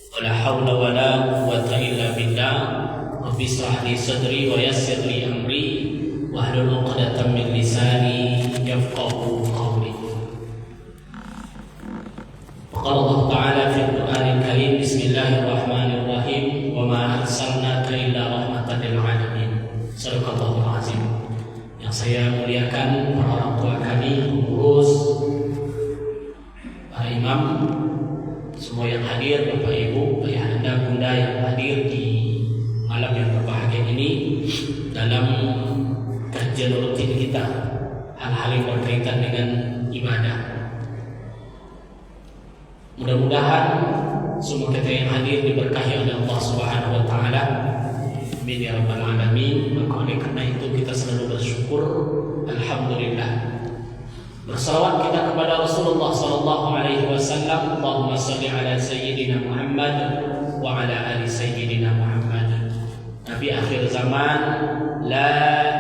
ولا حول ولا قوة إلا بالله رب اشرح لي صدري ويسر لي أمري واحلل عقدة من لساني يفقهوا قولي. وقال الله تعالى في القرآن الكريم بسم الله الرحمن الرحيم وما أرسلناك إلا رحمة للعالمين. صدق الله العظيم. Yang saya muliakan para orang tua kami, pengurus, para imam, semua yang hadir, Bapak Ibu, Ayahanda, Bunda yang hadir di malam yang berbahagia ini dalam kajian rutin kita, hal-hal yang berkaitan dengan ibadah. Mudah-mudahan semua kita yang hadir diberkahi oleh Allah Subhanahu wa taala. Amin ya rabbal alamin. Maka oleh karena itu kita selalu bersyukur, alhamdulillah. Bersalawat kita kepada Rasulullah sallallahu alaihi wasallam. Allahumma shalli ala sayyidina Muhammad wa ala ali sayyidina Muhammad. Nabi akhir zaman, la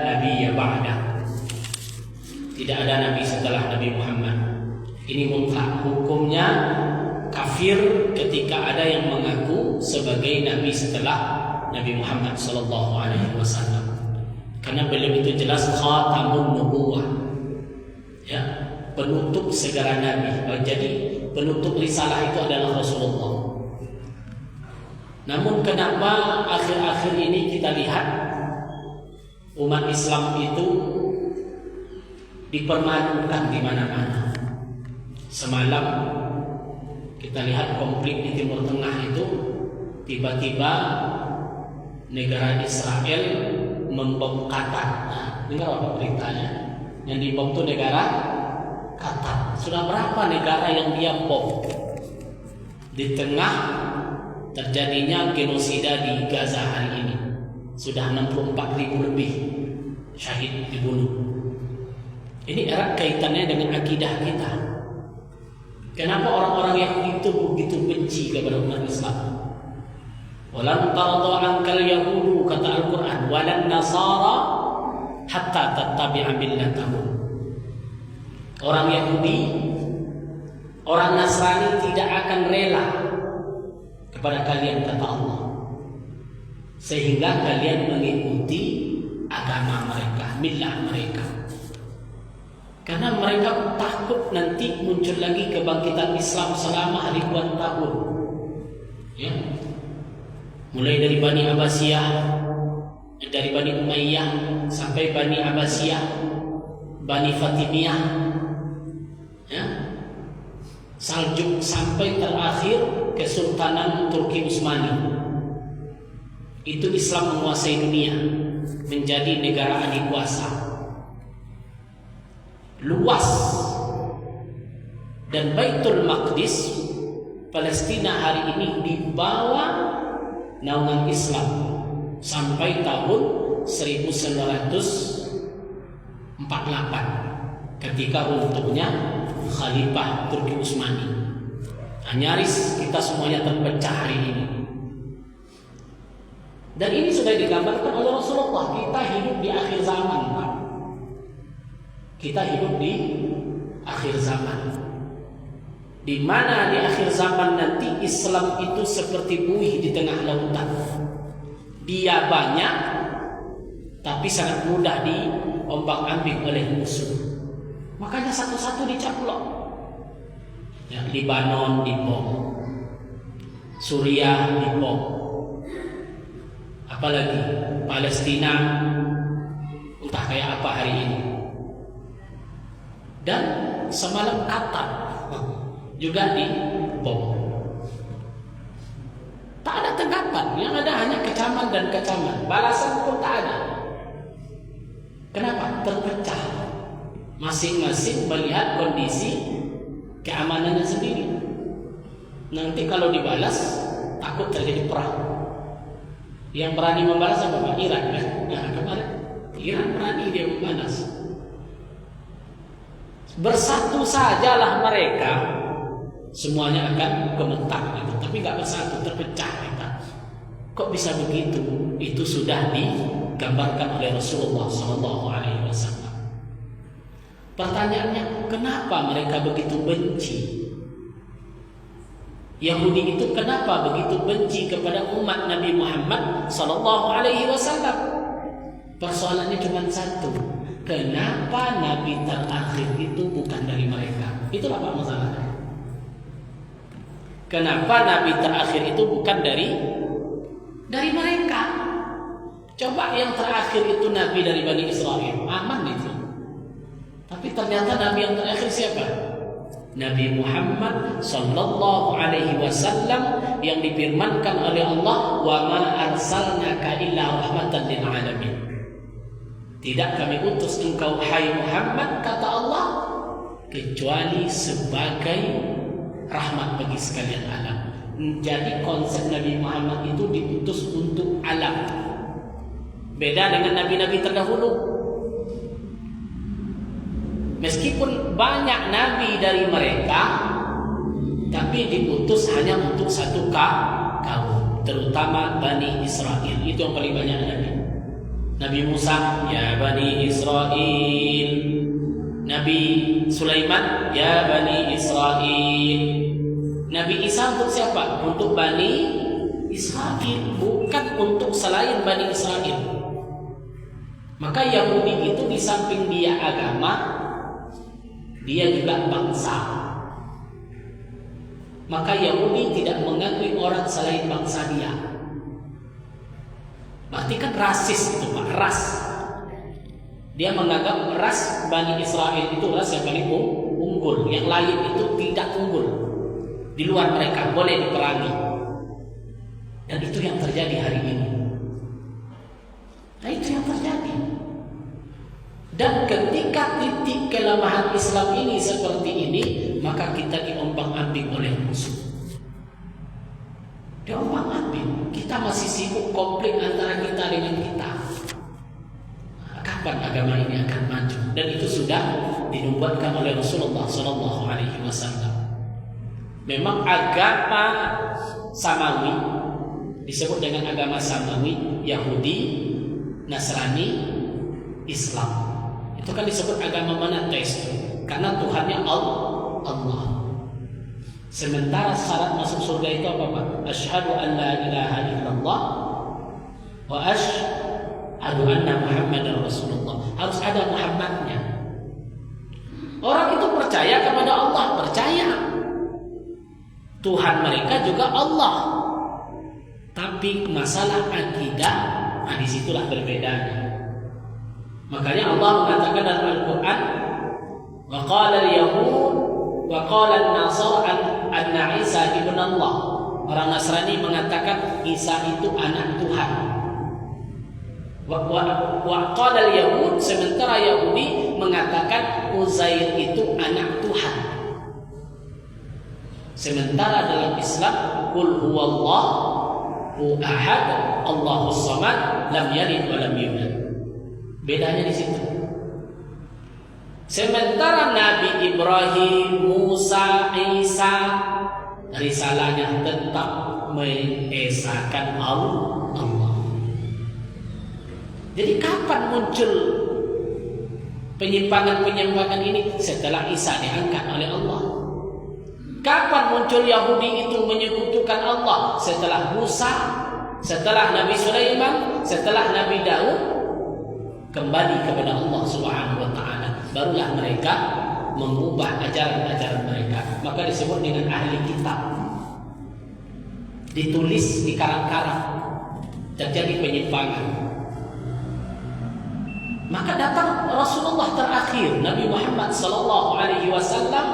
nabiyya ba'da. Tidak ada nabi setelah Nabi Muhammad. Ini mutlak, hukumnya kafir ketika ada yang mengaku sebagai nabi setelah Nabi Muhammad sallallahu alaihi wasallam. Karena beliau itu jelas khatamun nubuwah. Ya, penutup segala nabi. Jadi penutup risalah itu adalah Rasulullah. Namun kenapa akhir-akhir ini kita lihat umat Islam itu dipermalukan di mana-mana. Semalam kita lihat konflik di Timur Tengah itu tiba-tiba negara Israel membom Qatar. Nah, dengar apa beritanya? Yang dibom itu negara Qatar. Sudah berapa negara yang dia bom? Di tengah terjadinya genosida di Gaza hari ini, sudah 64.000 lebih syahid dibunuh. Ini erat kaitannya dengan akidah kita. Kenapa orang-orang Yahudi itu begitu benci kepada umat Islam? Walan tarda ankal yahudu, kata Al-Quran, walan nasara hatta tattabi'a millatahum. Orang Yahudi, orang Nasrani tidak akan rela kepada kalian, kata Allah, sehingga kalian mengikuti agama mereka, millah mereka. Karena mereka takut nanti muncul lagi kebangkitan Islam selama ribuan tahun. Ya. Mulai dari Bani Abbasiyah, dari Bani Umayyah sampai Bani Abbasiyah, Bani Fatimiyah, ya, Saljuk, sampai terakhir Kesultanan Turki Utsmani. Itu Islam menguasai dunia, menjadi negara adikuasa, luas. Dan Baitul Maqdis, Palestina hari ini dibawa naungan Islam sampai tahun 1948 ketika runtuhnya Khalifah Turki Utsmani. Nyaris kita semuanya terpecah hari ini. Dan ini sudah digambarkan oleh Rasulullah. Kita hidup di akhir zaman, Pak. Kita hidup di akhir zaman, di mana di akhir zaman nanti Islam itu seperti buih di tengah lautan. Dia banyak, tapi sangat mudah diombak-ambing oleh musuh. Makanya satu-satu dicaplok. Ya, Libanon dibom, Suriah dibom, apalagi Palestina entah kayak apa hari ini. Dan semalam Qatar juga dibom. Tak ada tanggapan, yang ada hanya kecaman dan kecaman. Balasan pun tak ada. Kenapa? Terpecah. Masing-masing melihat kondisi keamanannya sendiri. Nanti kalau dibalas, takut terjadi perang. Yang berani membalas apa? Iran kan? Nah, kemarin Iran berani dia membalas. Bersatu sajalah mereka, semuanya akan gemetar gitu. Tapi nggak bersatu, terpecah kita. Kok bisa begitu? Itu sudah digambarkan oleh Rasulullah SAW. Pertanyaannya, kenapa mereka begitu benci? Yahudi itu kenapa begitu benci kepada umat Nabi Muhammad sallallahu alaihi wasallam? Persoalannya cuma satu. Kenapa nabi terakhir itu bukan dari mereka? Itulah Pak masalahnya. Kenapa nabi terakhir itu bukan dari mereka? Coba yang terakhir itu nabi dari Bani Israel, aman itu. Tapi ternyata nabi yang terakhir siapa? Nabi Muhammad sallallahu alaihi wasallam yang difirmankan oleh Allah, "Wa ma arsalnaka illa rahmatan lil alamin." Tidak kami utus engkau hai Muhammad, kata Allah, kecuali sebagai rahmat bagi sekalian alam. Jadi konsep Nabi Muhammad itu diutus untuk alam. Beda dengan nabi-nabi terdahulu. Meskipun banyak nabi dari mereka, tapi diutus hanya untuk satu kaum, terutama Bani Israel. Itu yang paling banyak nabi. Nabi Musa, ya Bani Israel. Nabi Sulaiman, ya Bani Israel. Nabi Isa untuk siapa? Untuk Bani Israel, bukan untuk selain Bani Israel. Maka Yahudi itu di samping dia agama, dia juga bangsa. Maka Yahudi tidak mengakui orang selain bangsa dia. Berarti kan rasis itu Pak, ras. Dia menganggap ras Bani Israel itu ras yang paling unggul, yang lain itu tidak unggul. Di luar mereka boleh diperangi. Dan itu yang terjadi hari ini. Nah, itu yang terjadi. Dan ketika titik kelemahan Islam ini seperti ini, maka kita diombang-ambing oleh musuh. Diombang-ambing. Kita masih sibuk konflik antara kita dengan kita. Kapan agama ini akan maju? Dan itu sudah dinubuatkan oleh Rasulullah SAW. Memang agama Samawi disebut dengan agama Samawi, Yahudi, Nasrani, Islam. Itu kan disebut agama monoteis karena Tuhannya Allah. Sementara syarat masuk surga itu apa Pak? Asyhadu an la ilaha illallah wa asyhadu anna Muhammadar Rasulullah. Harus ada Muhammadnya. Orang itu percaya kepada Allah, percaya Tuhan mereka juga Allah. Tapi masalah akidah, disitulah berbedanya. Makanya Allah mengatakan dalam Al-Quran, wa qala al-yahud wa qala an-nasara anna Isa ibn Allah. Orang Nasrani mengatakan Isa itu anak Tuhan. Wa qala al-yahud, sementara Yahudi mengatakan Uzair itu anak Tuhan. Sementara dalam Islam, qul huwallahu ahad, Allahus samad, lam yalid wa lam yulad. Bedanya di situ. Sementara Nabi Ibrahim, Musa, Isa, risalahnya tetap mengesahkan Allah. Jadi kapan muncul penyimpangan ini? Setelah Isa diangkat oleh Allah. Kapan muncul Yahudi itu menyekutukan Allah? Setelah Musa, setelah Nabi Sulaiman, setelah Nabi Daud, kembali kepada Allah Subhanahu wa taala. Barulah mereka mengubah ajaran-ajaran mereka. Maka disebut dengan ahli kitab. Ditulis di karang-karang. Terjadi penyimpangan. Maka datang Rasulullah terakhir, Nabi Muhammad sallallahu alaihi wasallam.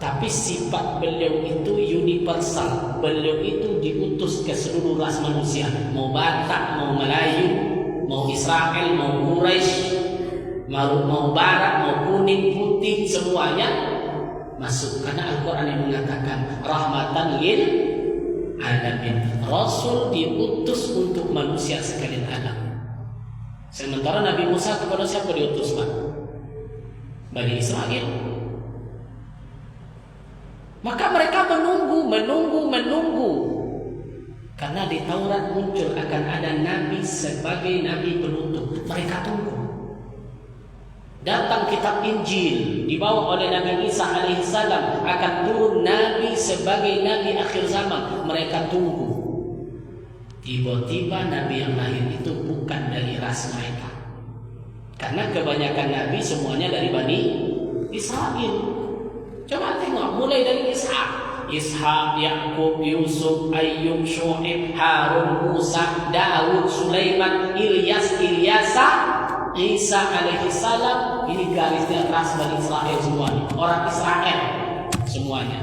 Tapi sifat beliau itu universal. Beliau itu diutus ke seluruh ras manusia. Mau Batak, mau Melayu, mau Israel, mau Quraisy, mau Barat, mau kuning, putih, semuanya masuk. Karena Al-Quran yang mengatakan rahmatan lil alamin. Rasul diutus untuk manusia sekalian alam. Sementara Nabi Musa kepada siapa diutus Pak? Bani Israel. Maka mereka menunggu. Karena di Taurat muncul akan ada nabi sebagai nabi penutup. Mereka tunggu. Datang kitab Injil dibawa oleh Nabi Isa alaihissalam, akan turun Nabi sebagai Nabi akhir zaman. Mereka tunggu. Tiba-tiba Nabi yang lahir itu bukan dari ras mereka. Karena kebanyakan Nabi semuanya dari Bani Israel. Coba tengok, mulai dari Ishak, Yakub, Yusuf, Ayyub, Syuaib, Harun, Musa, Daud, Sulaiman, Ilyas, Ilyasa, Isa alaihissalam. Ini garisnya ras Bani Israel semuanya. Orang Israel semuanya.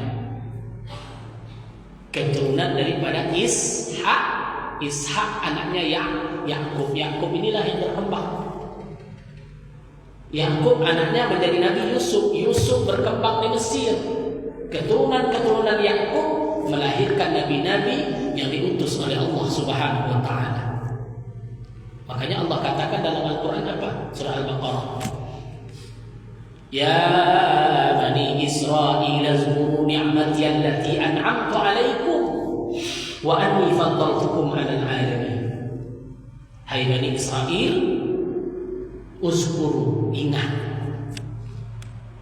Keturunan daripada Ishak anaknya Yakub. Yakub inilah yang berkembang. Yakub anaknya menjadi Nabi Yusuf. Yusuf berkembang di Mesir. Keturunan Yakub melahirkan nabi-nabi yang diutus oleh Allah Subhanahu wa taala. Makanya Allah katakan dalam Al-Qur'an apa? Surah Al-Baqarah. Ya Bani Israil azkuru ni'mati allati an'amtu 'alaikum wa anni faddaltukum 'alal 'alamin. Hai Bani Israel, uzkuru, ingat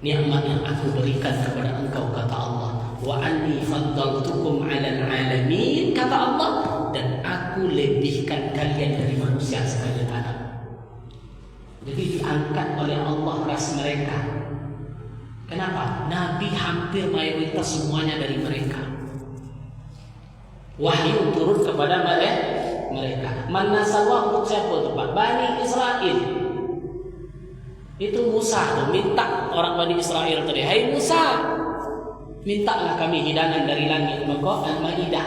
nikmat yang aku berikan kepada engkau, kata Allah. Wa anni faddaltukum 'alal 'alamin, kata Allah, dan aku lebihkan kalian dari manusia sekalian Adam. Jadi diangkat oleh Allah ras mereka. Kenapa? Nabi hampir mayoritas semuanya dari mereka. Wahyu turun kepada mereka. Man nasabah untuk siapa itu Pak? Bani Israel. Itu Musa tuh minta orang Bani Israel tadi, hai Musa, mintalah kami hidangan dari langit. Maka Al-Maidah,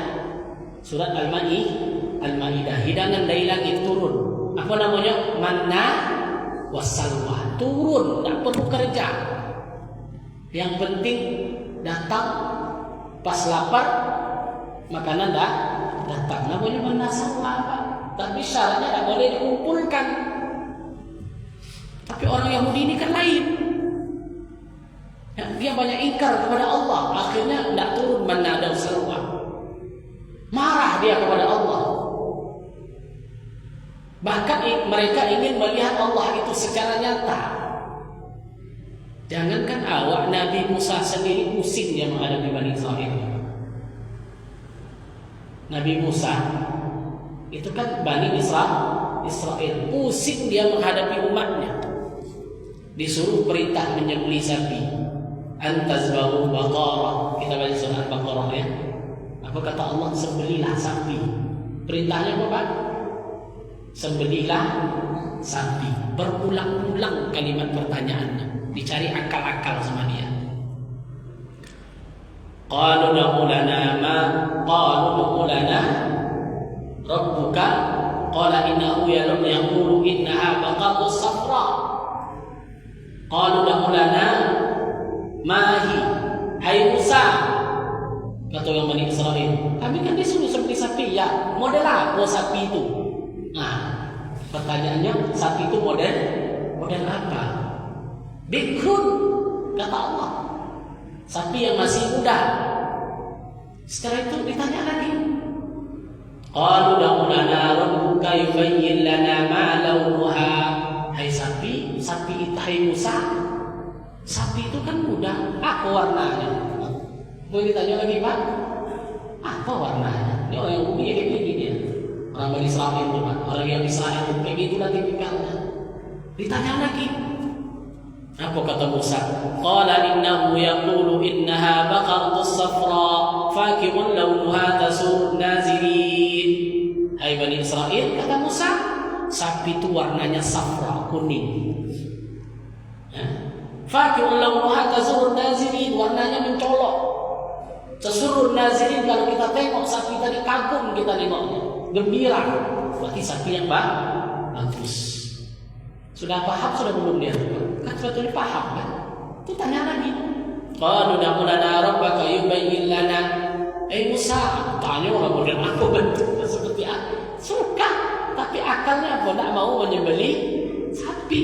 surat Al-Maidah, hidangan dari langit turun. Apa namanya? Manna wassalwa, turun, tak perlu kerja. Yang penting datang pas lapar, makanan dah datang. Namanya manna wassalwa, tapi syaratnya tak boleh dikumpulkan. Tapi orang Yahudi ini kan lain. Dia banyak ingkar kepada Allah. Akhirnya tidak turun manna dan salwa. Marah dia kepada Allah. Bahkan mereka ingin melihat Allah itu secara nyata. Jangankan awak, Nabi Musa sendiri pusing dia menghadapi Bani Israel. Nabi Musa itu kan Bani Israel, pusing dia menghadapi umatnya. Disuruh perintah menyembelih sapi. Antazbahu baqarah. Kita baca surah Al-Baqarah ya. Apa kata Allah? Sembelihlah sapi. Perintahnya apa Pak? Sembelihlah sapi. Berulang-ulang kalimat pertanyaannya. Dicari akal-akal sama dia. Qalu ud'u lana rabbuka qala innahu yaqulu innaha baqarun safra. Qalu ud'u lana mahi, hai Musa, kata orang Bani Israel, kami kan disuruh sembelih sapi, ya model apa sapi itu? Nah, pertanyaannya, sapi itu model apa? Bikrun, kata Allah, sapi yang masih muda. Setelah itu ditanya lagi, qalu ud'u lana rabbuka yubayyin lana ma launuha. Hai sapi itu, hai Musa, sapi itu kan muda, apa warnanya? Boleh ditanya lagi Pak, apa warnanya? Ini orang yang umumnya kayak gini dia. Orang Bani Israel itu Pak, orang yang Israel itu kayak gitulah tipikalnya. Ditanya lagi, apa kata Musa? Qala innahu yaqulu innaha baqarun safra faqi'un launuha tasurun nazirin. Hai Bani Israel, kata Musa, sapi itu warnanya safra, kuning. Faqi'un launuha tasurun nazirin, warnanya mencolok. Tasurun nazirin, kalau kita tengok sapi tadi kagum kita tengoknya, gembira. Berarti sapi yang bagus. Sudah paham sudah belum dia? Kan sebetulnya paham kan? Itu tanya lagi. Qalu ud'u lana rabbaka yubayyin lana. Musa, tanya orang model aku bentuknya seperti apa? Suka, tapi akalnya apa? Tak mau menyembelih sapi.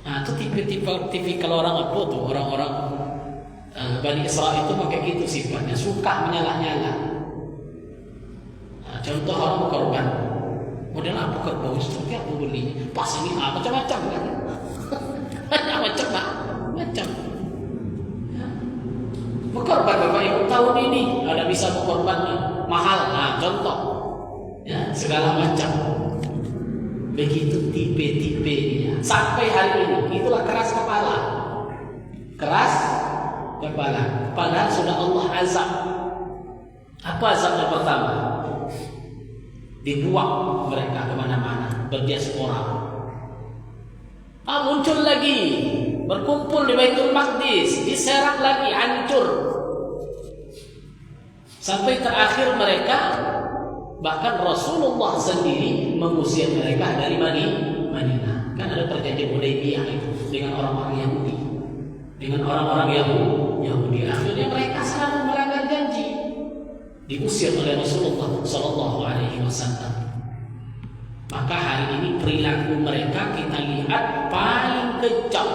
Nah, itu tipikal orang apa tuh? Orang-orang Bani Israel itu pakai gitu sifatnya, suka menyalah-nyalah. Nah, contoh orang korban. Model apa kerbau? Seperti apa belinya? Pasangin macam-macam kan? Macam-macam. Berkorban Bapak Ibu tahun ini ada bisa berkorban mahal. Nah, contoh. Ya, segala macam. Begitu tipe-tipenya. Sampai hari ini itulah keras kepala. Keras kepala. Padahal sudah Allah azab. Apa azab yang pertama? Dibuang mereka kemana-mana, berdiaspora. Muncul lagi, berkumpul di Baitul Maqdis, diserang lagi, hancur. Sampai terakhir mereka, bahkan Rasulullah sendiri mengusir mereka dari Madinah. Kan ada perjanjian Hudaybiyah itu dengan orang-orang Yahudi. Dengan orang-orang Yahudi. Akhirnya mereka selalu melanggar janji. Diusir oleh Rasulullah Sallallahu Alaihi Wasallam. Maka hari ini perilaku mereka kita lihat paling kejam.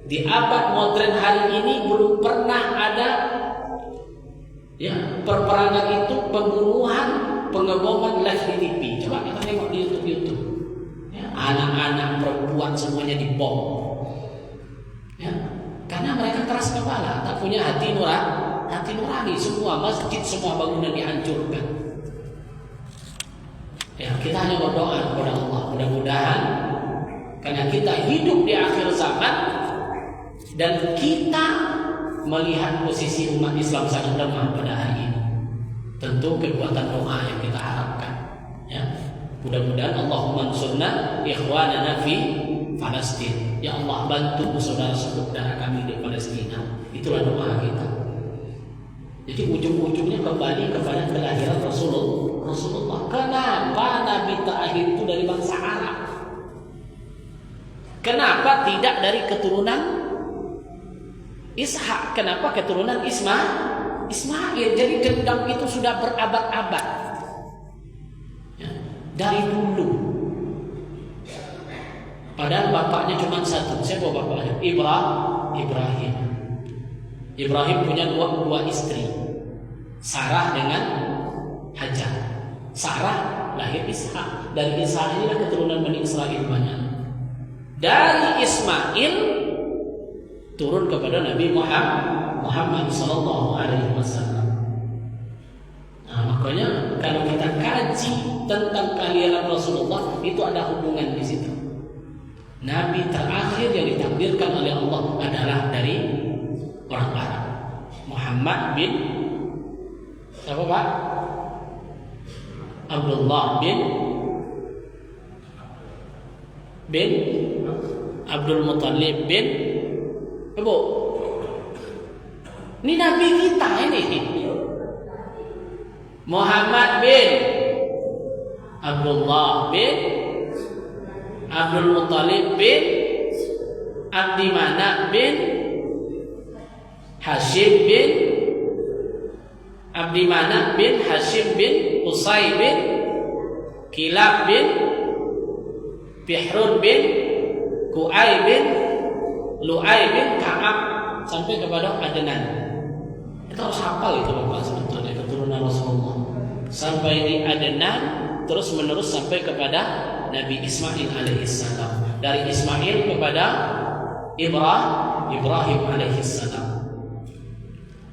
Di abad modern hari ini belum pernah ada perperangan itu, pembunuhan, pengeboman live di TV. Coba kita tengok di YouTube. Anak-anak, perempuan semuanya dibom. Karena mereka keras kepala, tak punya hati nurani. Semua masjid, semua bangunan dihancurkan. Kita hanya berdoa kepada Allah, mudah-mudahan karena kita hidup di akhir zaman dan kita melihat posisi umat Islam sangat lemah pada hari ini. Tentu kekuatan doa yang kita harapkan. Mudah-mudahan Allahumma ansurna ikhwanana fi Palestin. Ya Allah, bantu saudara-saudara kami di Palestina. Itulah doa kita. Jadi ujung-ujungnya kembali kepada kelahiran Rasulullah. Kenapa Nabi terakhir itu dari bangsa Arab? Kenapa tidak dari keturunan Ishak? Kenapa keturunan Ismail? Jadi dendam itu sudah berabad-abad. Dari dulu. Padahal bapaknya cuma satu. Siapa bapaknya? Ibrahim. Ibrahim punya dua istri, Sarah dengan Hajar. Sarah lahir Ishak. Dari Ishak inilah keturunan Bani Israil banyak. Dari Ismail turun kepada Nabi Muhammad Sallallahu Alaihi Wasallam. Makanya kalau kita kaji tentang kelahiran Rasulullah itu ada hubungan di situ. Nabi terakhir yang ditakdirkan oleh Allah adalah dari orang Arab. Muhammad bin apa Pak? Abdullah bin Abdul Muttalib bin Ibu. Ini Nabi kita ini. Muhammad bin Abdullah bin Abdul Muttalib bin Abdi Manaf bin Hashim bin Abdi Manaf bin Hashim bin Qusay bin Kilab bin Bihrun bin Ku'ay bin Lu'ay bin Ka'ab sampai kepada Adnan. Kita harus hafal itu Bapak sebetulnya keturunan Rasulullah. Sampai di Adnan terus menerus sampai kepada Nabi Ismail alaihissalam. Dari Ismail kepada Ibrahim alaihissalam.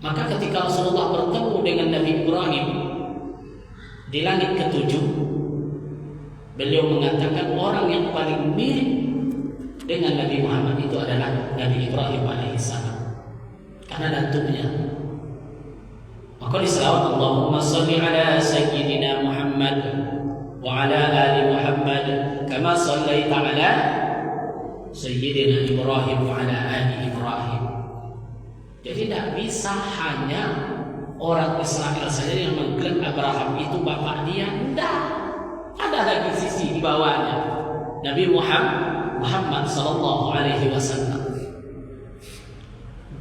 Maka ketika Rasulullah bertemu dengan Nabi Ibrahim di langit ketujuh, beliau mengatakan orang yang paling mirip dengan Nabi Muhammad itu adalah Nabi Ibrahim alaihissalam. Karena datuknya. Maka diselawat Allahumma salli ala Sayyidina Muhammad wa ala ali Muhammad kama sallaita ala Sayyidina Ibrahim wa ala ali Ibrahim. Jadi tidak bisa hanya orang Israel saja yang mengklaim Abraham itu bapak dia. Tidak. Ada lagi sisi di bawahnya. Nabi Muhammad sallallahu alaihi wasallam.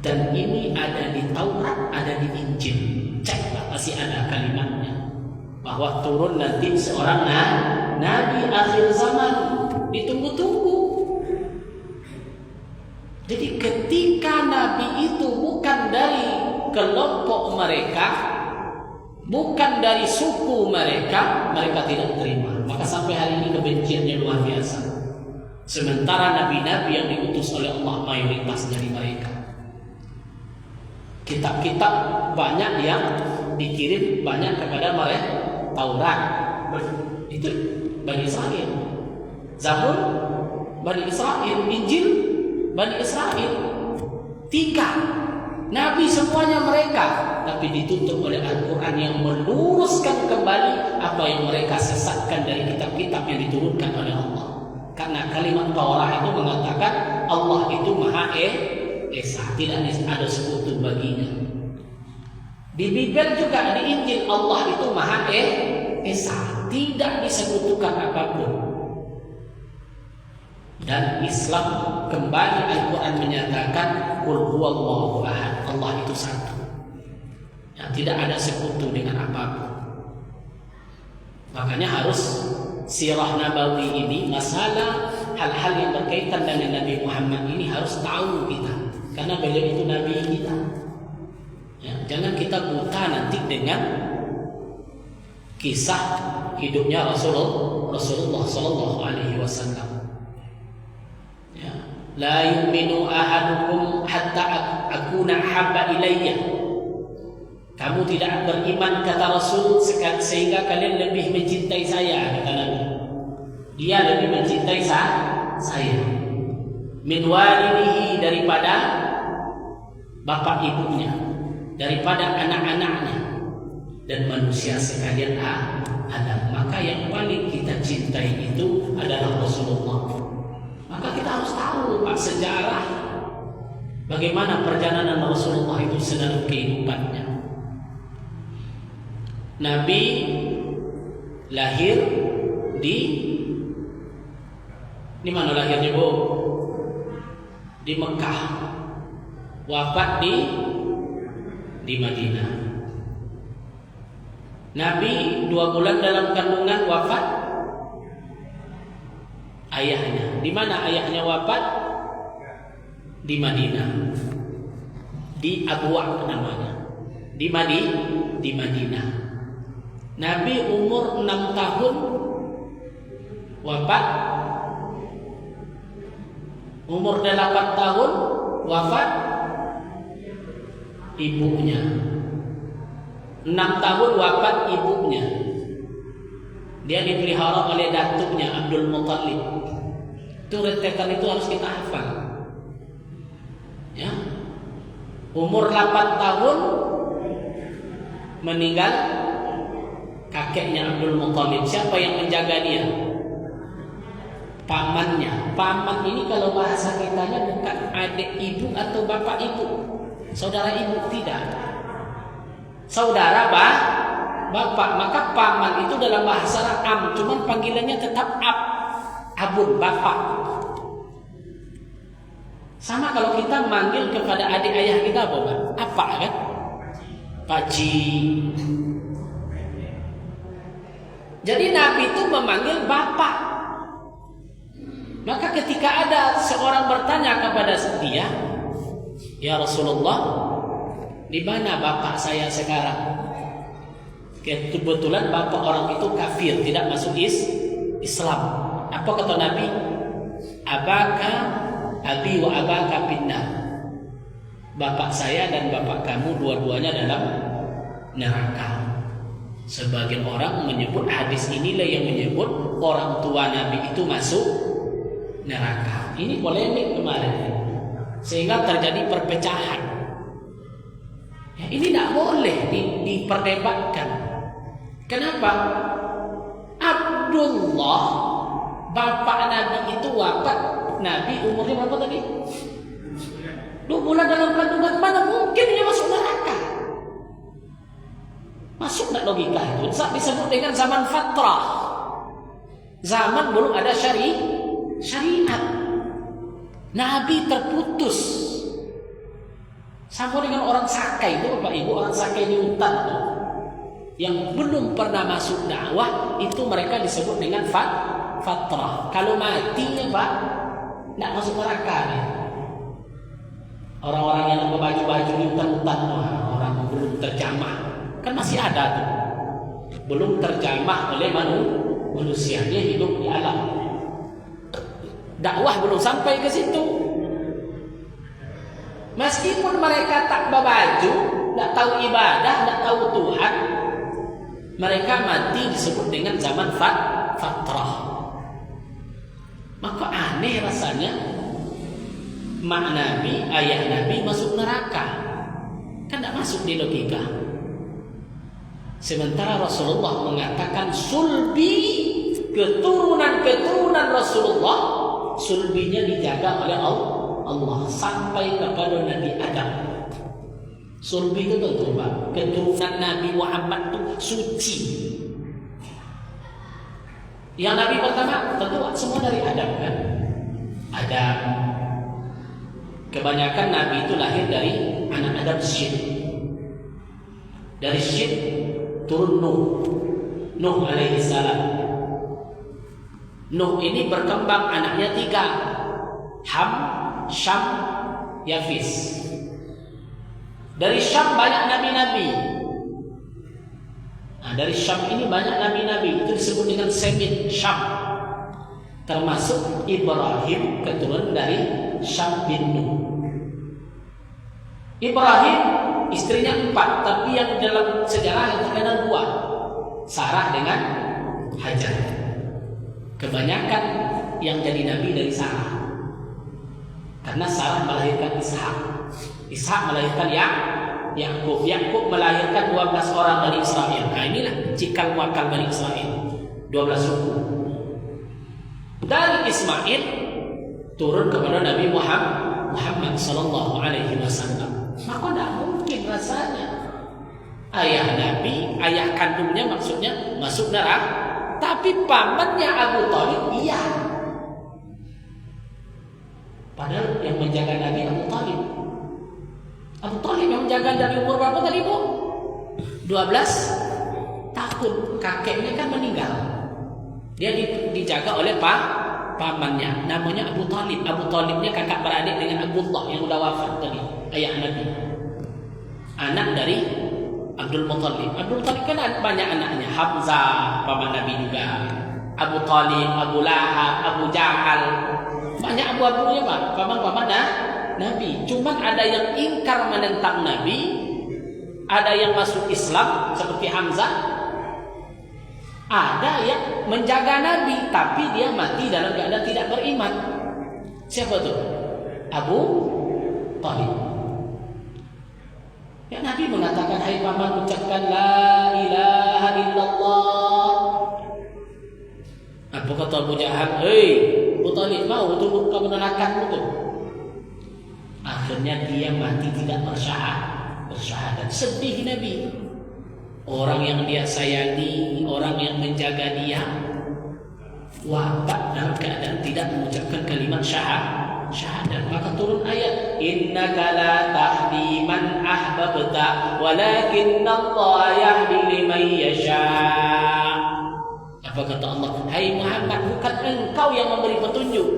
Dan ini ada di Taurat, ada di Injil. Cek masih ada kalimatnya. Bahwa turun nanti seorang nabi akhir zaman. Ditunggu-tunggu. Jadi ketika Nabi itu bukan dari kelompok mereka, bukan dari suku mereka, mereka tidak terima. Maka sampai hari ini kebenciannya luar biasa. Sementara nabi-nabi yang diutus oleh Allah mayoritas dari mereka. Kitab-kitab banyak yang dikirim banyak kepada mereka. Taurat itu Bani Israel, Zabur Bani Israel, Injil Bani Israel. 3 nabi semuanya mereka, tapi ditutup oleh Al-Quran yang meluruskan kembali apa yang mereka sesatkan dari kitab-kitab yang diturunkan oleh Allah. Karena kalimat Taurat itu mengatakan Allah itu Maha Esa, tidak ada sekutu baginya. Di Bible juga, di Injil, Allah itu Maha Esa, tidak disekutukan apapun. Dan Islam kembali Al-Quran menyatakan Qul huwallahu ahad, Allah itu satu, yang tidak ada sekutu dengan apapun. Makanya harus sirah nabawi ini, masalah hal-hal yang berkaitan dengan Nabi Muhammad ini harus tahu kita, karena beliau itu Nabi kita. Ya, jangan kita buta nanti dengan kisah hidupnya Rasulullah Sallallahu Alaihi Wasallam. Ya, la yu'minu ahadukum hatta akuna habba ilayya. Kamu tidak beriman, kata Rasul, sehingga kalian lebih mencintai saya, kata Nabi. Dia lebih mencintai saya. Min walidihi, daripada bapak ibunya, daripada anak-anaknya, dan manusia sekalian Adam. Maka yang paling kita cintai itu adalah Rasulullah. Maka kita harus tahu Pak, sejarah bagaimana perjalanan Rasulullah itu sedalam kehidupannya. Nabi lahir di mana lahirnya, Bu? Di Mekah. Wafat di Madinah. Nabi 2 bulan dalam kandungan wafat ayahnya. Di mana ayahnya wafat? Di Madinah. Di Abwa namanya. Di Madinah. Nabi umur 6 tahun wafat. Umur 8 tahun wafat ibunya. 6 tahun wafat ibunya. Dia dipelihara oleh datuknya Abdul Muttalib. Itu rentetan itu harus kita hafal. Ya. Umur 8 tahun meninggal kakeknya Abdul Muttalib. Siapa yang menjaga dia? Pamannya. Paman ini kalau bahasa kitanya bukan adik ibu atau bapak ibu, saudara ibu, tidak. Saudara bapak. Maka paman itu dalam bahasa Arab, cuman panggilannya tetap abun, bapak. Sama kalau kita manggil kepada adik ayah kita apa kan? Paci. Jadi Nabi itu memanggil bapak. Maka ketika ada seorang bertanya kepada dia, "Ya Rasulullah, di mana bapak saya sekarang?" Kebetulan bapak orang itu kafir, tidak masuk Islam. Apa kata Nabi? "Abaka abi wa abaka finnar." Bapak saya dan bapak kamu dua-duanya dalam neraka. Sebagian orang menyebut hadis inilah yang menyebut orang tua Nabi itu masuk neraka. Ini polemik kemarin, sehingga terjadi perpecahan. Ya, ini tidak boleh diperdebatkan. Kenapa? Abdullah, bapak Nabi itu wafat. Nabi umurnya berapa tadi? 2 bulan dalam kandungan. Mana mungkin dia masuk neraka? Masuk tak logika itu? Disebut dengan zaman fatrah. Zaman belum ada syariat. Nabi terputus. Sama dengan orang Sakai itu, Bapak Ibu, orang Sakai di hutan itu, yang belum pernah masuk dakwah, itu mereka disebut dengan fatrah. Kalau mati ya Pak, tidak masuk neraka ya. Orang-orang yang berbaju-baju di hutan-hutan, orang belum terjamah, Kan masih ada tuh. Belum terjamah oleh manusia. Dia hidup di alam. Dakwah belum sampai ke situ. Meskipun mereka tak berbaju, tak tahu ibadah, tak tahu Tuhan, mereka mati disebut dengan zaman fatrah. Maka aneh rasanya mak Nabi, ayah Nabi masuk neraka. Kan tak masuk di logika. Sementara Rasulullah mengatakan sulbi, keturunan Rasulullah, sulbinya dijaga oleh Allah sampai kepada Nabi Adam. Sulbi itu tentu Pak, keturunan Nabi Muhammad itu suci. Yang Nabi pertama tentu semua dari Adam kan. Adam. Kebanyakan Nabi itu lahir dari anak Adam Syed. Dari Syed turun Nuh alaihi salam. Nuh ini berkembang anaknya 3. Ham, Syam, Yafis. Dari Syam banyak nabi-nabi. Nah, dari Syam ini banyak nabi-nabi. Itu disebut dengan Semit Syam. Termasuk Ibrahim, keturunan dari Syam bin Nuh. Ibrahim istrinya 4, tapi yang dalam sejarah yang terkenal 2. Sarah dengan Hajar. Kebanyakan yang jadi nabi dari Sarah. Karena Sarah melahirkan Ishak. Ishak melahirkan Yakub. Yakub melahirkan 12 orang Bani Israel. Nah inilah cikal bakal Bani Israel. 12 suku. Dari Ismail turun kepada Nabi Muhammad sallallahu alaihi wasallam. Maka tidak mungkin rasanya ayah Nabi, ayah kandungnya maksudnya masuk neraka. Tapi pamannya Abu Thalib iya. Padahal yang menjaga Nabi Abu Thalib. Abu Thalib yang menjaga dari umur berapa tadi Bu? 12 tahun. Kakeknya kan meninggal. Dia dijaga oleh pamannya. Namanya Abu Thalib. Abu Thalibnya kakak beradik dengan Abdullah yang sudah wafat tadi. Ayah Nabi. Anak dari Abdul Muttalib. Abdul Muttalib kan banyak anaknya. Hamzah, paman Nabi juga. Abu Thalib, Abu Lahab, Abu Jahal. Banyak abu-abunya Pak, paman-paman Nabi. Cuma ada yang ingkar menentang Nabi, ada yang masuk Islam seperti Hamzah, ada yang menjaga Nabi tapi dia mati dalam keadaan tidak beriman. Siapa tuh? Abu Thalib. Ya Nabi mengatakan, hai paman, ucapkan la ilaha illallah. Apa kata Abu Jahal? Abu Thalib, mau tuh kamu menerakamu tuh. Akhirnya dia mati tidak bersyahadat. Sedih Nabi. Orang yang dia sayangi, orang yang menjaga dia, wafat dalam keadaan tidak mengucapkan kalimat syahadat. Maka turun ayat, innaka la tahdi man ahbabta walakinallaha yahdi liman yasha. Apa kata Allah? Hai Muhammad, bukan engkau yang memberi petunjuk.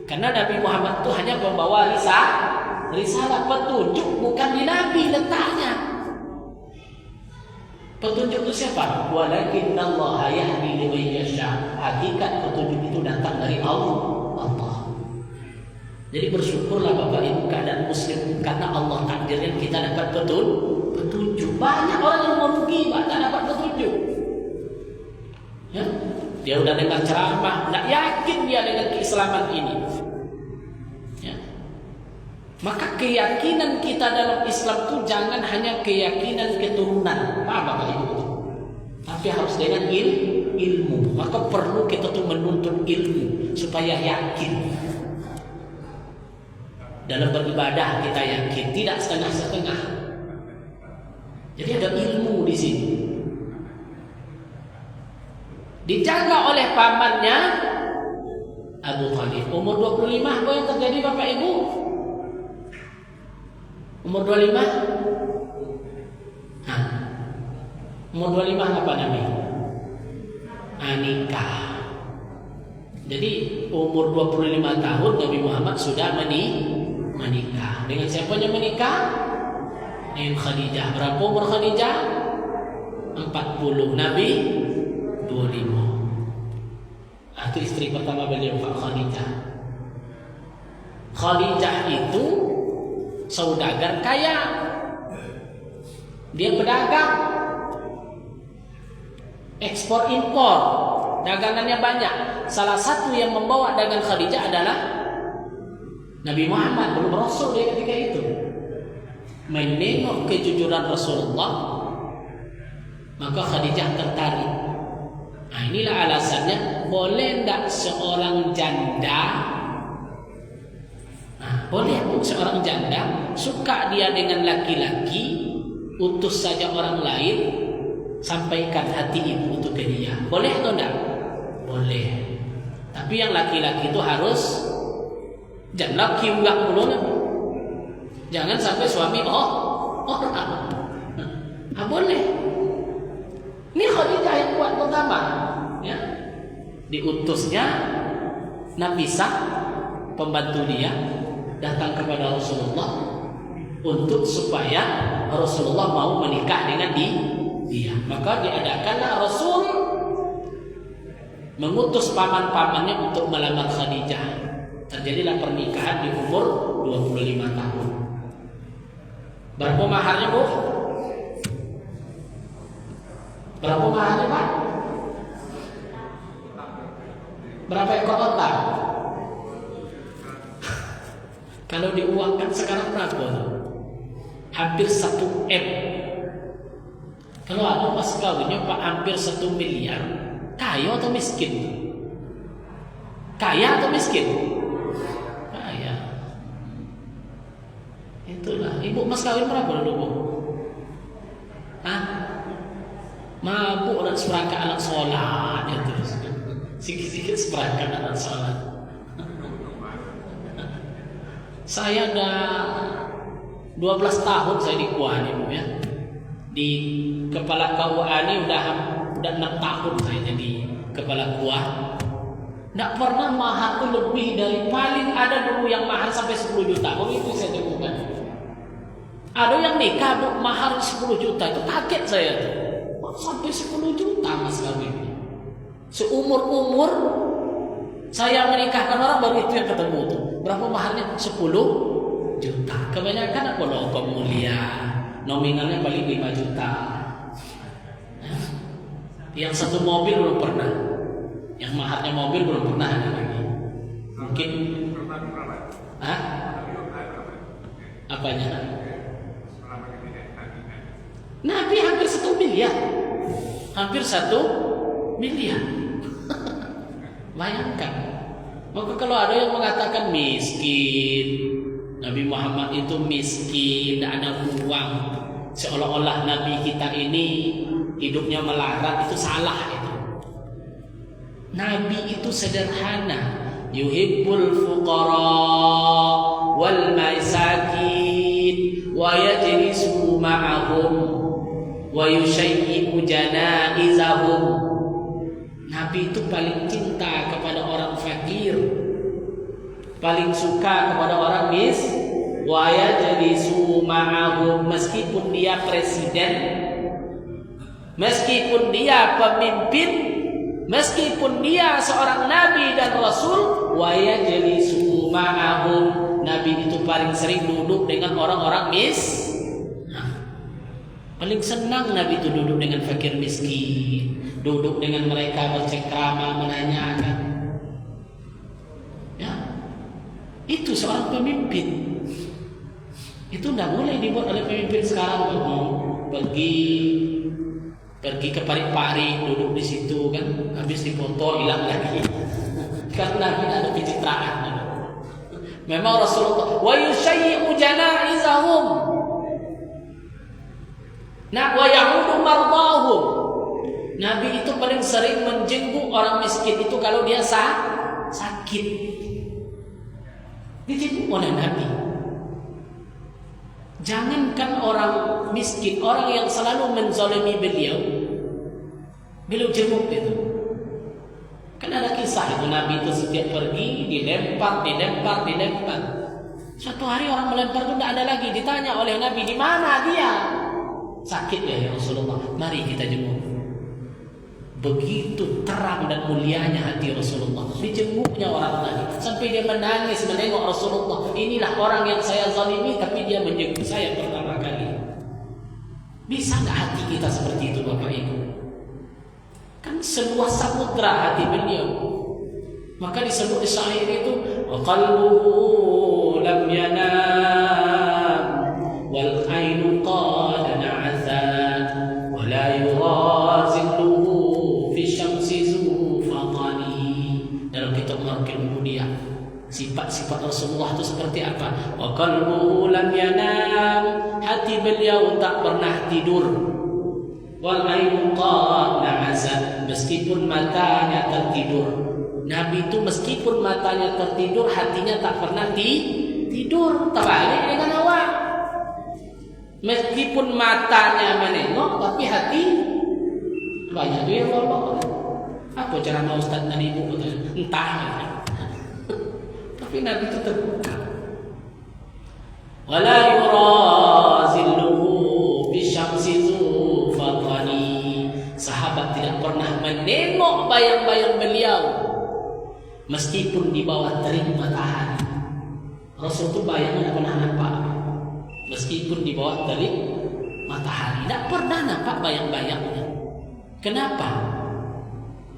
Karena Nabi Muhammad itu hanya membawa risalah, petunjuk bukan di Nabi letaknya. Petunjuk itu siapa? Walakinallaha yahdi liman yasha. Hakikat petunjuk itu datang dari Allah. Jadi bersyukurlah Bapak Ibu keadaan muslim, karena Allah takdirkan kita dapat petunjuk. Banyak orang yang merugi Pak, tak dapat petunjuk. Ya? Dia udah dengar ceramah, tak yakin dia dengan keislaman ini. Ya? Maka keyakinan kita dalam Islam itu jangan hanya keyakinan keturunan, paham Bapak Ibu? Tapi harus dengan ilmu. Maka perlu kita tuh menuntut ilmu supaya yakin. Dalam beribadah kita yakin, tidak setengah-setengah. Jadi ada ilmu di sini. Dijaga oleh pamannya Abu Thalib. Umur 25 apa yang terjadi Bapak Ibu? Umur 25? Umur 25 apa namanya? Nikah. Jadi umur 25 tahun Nabi Muhammad sudah menikah. Dengan siapanya menikah? dengan Khadijah. Berapa umur Khadijah? 40. Nabi 25. Itu istri pertama beliau, Pak Khadijah. Khadijah itu saudagar kaya. Dia pedagang, ekspor impor, dagangannya banyak. Salah satu yang membawa dagang Khadijah adalah Nabi Muhammad, belum Rasul dia ketika itu. Menengok kejujuran Rasulullah, maka Khadijah tertarik. Nah, inilah alasannya, boleh tidak seorang janda, boleh seorang janda suka dia dengan laki-laki, utus saja orang lain, sampaikan hati ibu itu ke dia. Boleh atau tidak? Boleh. Tapi yang laki-laki itu harus jangan laki ulang dulu. Jangan sampai suami orang. Boleh. Ini Khadijah yang kuat pertama, ya. Diutusnya Nafisah, pembantu dia, datang kepada Rasulullah untuk supaya Rasulullah mau menikah dengan dia. Maka diadakanlah Rasul mengutus paman-pamannya untuk melamar Khadijah. Terjadilah pernikahan di umur 25 tahun. Berapa maharnya, Bu? Berapa maharnya, Pak? Berapa ekor onta? Kalau diuangkan sekarang berapa? Hampir 1 M. Kalau ada mas kawinnya Pak hampir 1 miliar. Kaya atau miskin? Kaya atau miskin? Kaya. Itulah. Ibu mas kawin berapa dulu, Bu? Mabuk dan seperangkat anak sholat itu. Sikit-sikit seperangkat anak sholat. Saya dah 12 tahun saya di KUA ini, Bu, ya. Di kepala KUA ini udah 6 tahun saya jadi kepala KUA. Tidak pernah mahar itu lebih dari, paling ada dulu yang mahar sampai 10 juta. Itu saya temukan. Ada yang nikah, Bu, mahar 10 juta. Itu kaget saya tuh. Sampai 10 juta mas kawin. Seumur-umur saya menikahkan orang baru itu yang ketemu tuh. Berapa maharnya? 10 juta. Kebanyakan kalau mulia nominalnya paling 5 juta. Yang satu mobil belum pernah. Yang maharnya mobil belum pernah ada lagi. Mungkin apanya? Nabi hampir 1 miliar. Hampir 1 miliar. Bayangkan. Maka kalau ada yang mengatakan miskin, Nabi Muhammad itu miskin, tidak ada uang, seolah-olah Nabi kita ini hidupnya melarat, itu salah itu. Nabi itu sederhana. Yuhibbul fuqara wal masakin wa yajlisu ma'ahum wa yushayyi'u janaizahum. Nabi itu paling cinta kepada orang fakir, paling suka kepada orang wa yajlisu ma'ahum, meskipun dia presiden, meskipun dia pemimpin, meskipun dia seorang nabi dan rasul, wa yajlisu ma'ahum. Nabi itu paling sering duduk dengan orang-orang paling senang Nabi itu duduk dengan fakir miskin, duduk dengan mereka bercengkrama, menanyakan. Ya, itu seorang pemimpin. Itu tidak boleh dibuat oleh pemimpin sekarang. Pergi ke Parepare, duduk di situ kan, habis dipoto hilang lagi. Karena tidak ada pencitraan. Memang Rasulullah wa yushayyi'u janaizahum. Wa ya'udu mardahum. Nabi itu paling sering menjenguk orang miskin itu kalau dia sakit. Dijenguk oleh Nabi. Jangankan orang miskin, orang yang selalu menzalimi beliau jenguk itu. Kan ada kisah itu, Nabi itu setiap pergi dilempar. Suatu hari orang melempar itu tidak ada lagi. Ditanya oleh Nabi, di mana dia? Sakit ya Rasulullah. Mari kita jenguk. Begitu terang dan mulianya hati Rasulullah. Dijenguknya orang tadi sampai dia menangis menengok Rasulullah. Inilah orang yang saya zalimi, tapi dia menjenguk saya pertama kali. Bisa nggak hati kita seperti itu, Bapak Ibu? Kan seluas samudra hati beliau. Maka disebut di syair itu, wa qalbuhu lam yanam wal ainu qad na'athat wa la yurazilluhu fi syamsi zufatani. Dalam kitab Marqil Mudia, sifat-sifat Rasulullah itu seperti apa? Wa qalbuhu lam yanam, hati beliau tak pernah tidur. Wal ainu qad na'athat, meskipun matanya tertidur. Nabi itu meskipun matanya tertidur, hatinya tak pernah tidur. Terbalik dengan awak. Meskipun matanya menengok, tapi hati banyak duit Allah. Apa cara mau Ustaz dan Ibu? Entah. Tapi Nabi itu terbuka. Wala yurazilluhu bisyamsi zufatani. Sahabat tidak pernah menengok bayang-bayang beliau meskipun di bawah terik matahari. Rasul itu bayangnya tidak pernah nampak. Meskipun di bawah terik matahari, tidak pernah nampak bayang-bayangnya. Kenapa?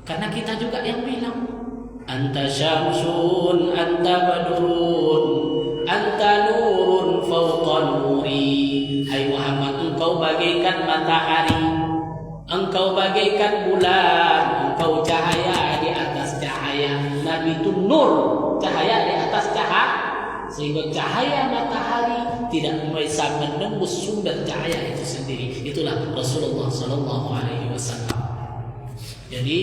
Karena kita juga yang bilang, anta syamsun, anta badrun, anta nurun fawqa nuri. Hai Muhammad, engkau bagaikan matahari, engkau bagaikan bulan, engkau cahaya di atas cahaya. Nabi itu nur, cahaya di atas cahaya, sehingga cahaya matahari tidak bisa menembus sumber cahaya itu sendiri. Itulah Rasulullah Sallallahu Alaihi Wasallam. Jadi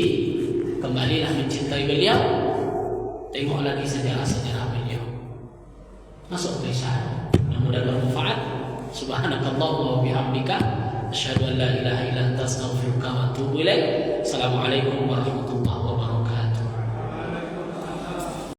kembalilah mencintai beliau. Tengok lagi sejarah-sejarah beliau. Masuk ke Isya. Mudah-mudahan bermanfaat. Subhanakallahumma wa bihamdika, asyhadu an la ilaha illa anta, astaghfiruka wa atubu ilaik. Assalamualaikum warahmatullahi wabarakatuh.